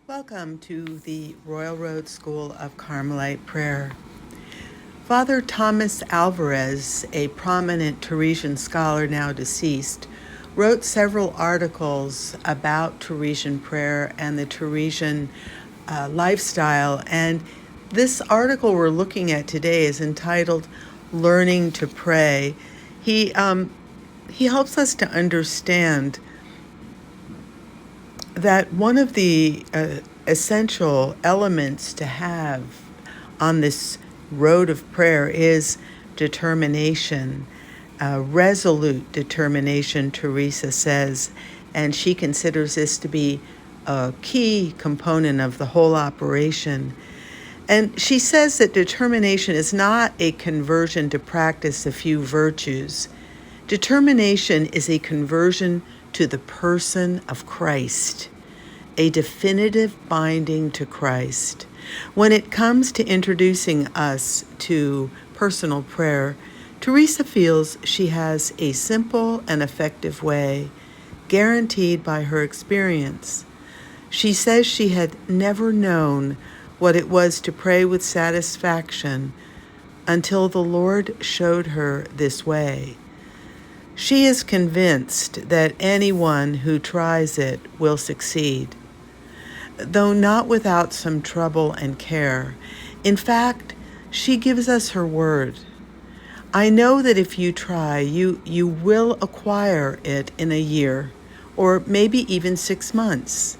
Welcome to the Royal Road School of Carmelite Prayer. Father Tomas Alvarez, a prominent Teresian scholar now deceased, wrote several articles about Teresian prayer and the Teresian lifestyle, and this article we're looking at today is entitled Learning to Pray. He helps us to understand that one of the essential elements to have on this road of prayer is determination, resolute determination, Teresa says, and she considers this to be a key component of the whole operation. And she says that determination is not a conversion to practice a few virtues. Determination is a conversion to the person of Christ, a definitive binding to Christ. When it comes to introducing us to personal prayer, Teresa feels she has a simple and effective way, guaranteed by her experience. She says she had never known what it was to pray with satisfaction until the Lord showed her this way. She is convinced that anyone who tries it will succeed, though not without some trouble and care. In fact, she gives us her word. I know that if you try, you will acquire it in a year, or maybe even 6 months.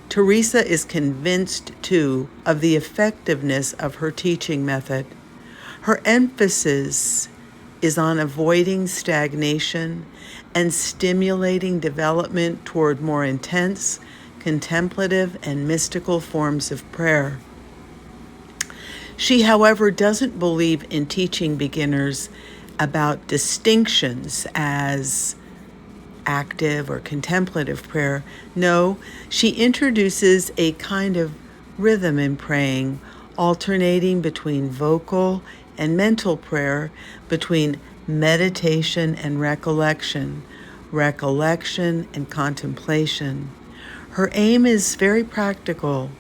Teresa is convinced, too, of the effectiveness of her teaching method. Her emphasis is on avoiding stagnation and stimulating development toward more intense, contemplative, and mystical forms of prayer. She, however, doesn't believe in teaching beginners about distinctions as active or contemplative prayer. No, she introduces a kind of rhythm in praying, alternating between vocal and mental prayer, between meditation and recollection and contemplation. Her aim is very practical.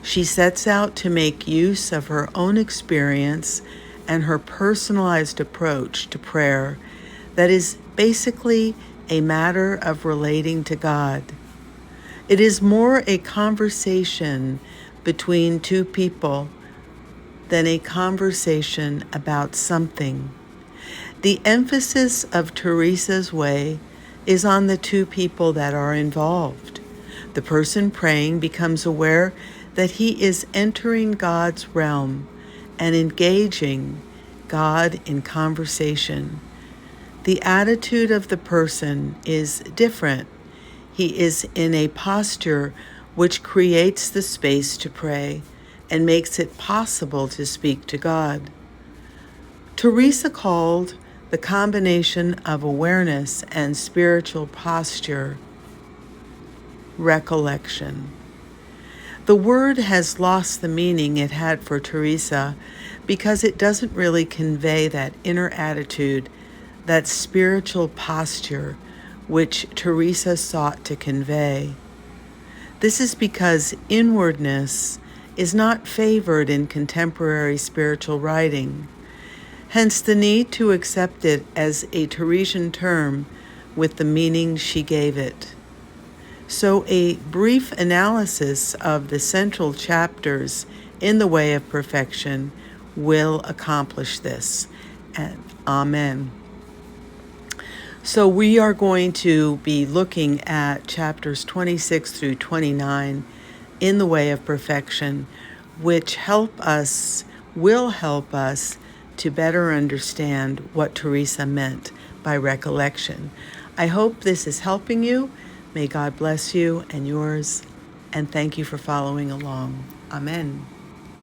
She sets out to make use of her own experience and her personalized approach to prayer that is basically a matter of relating to God. It is more a conversation between two people than a conversation about something. The emphasis of Teresa's way is on the two people that are involved. The person praying becomes aware that he is entering God's realm and engaging God in conversation. The attitude of the person is different. He is in a posture which creates the space to pray and makes it possible to speak to God. Teresa called the combination of awareness and spiritual posture recollection. The word has lost the meaning it had for Teresa because it doesn't really convey that inner attitude, that spiritual posture which Teresa sought to convey. This is because inwardness is not favored in contemporary spiritual writing, hence the need to accept it as a Teresian term with the meaning she gave it. So a brief analysis of the central chapters in the Way of Perfection will accomplish this. And Amen. So we are going to be looking at chapters 26 through 29 in the Way of Perfection, which will help us to better understand what Teresa meant by recollection. I hope this is helping you. May God bless you and yours, and thank you for following along. Amen.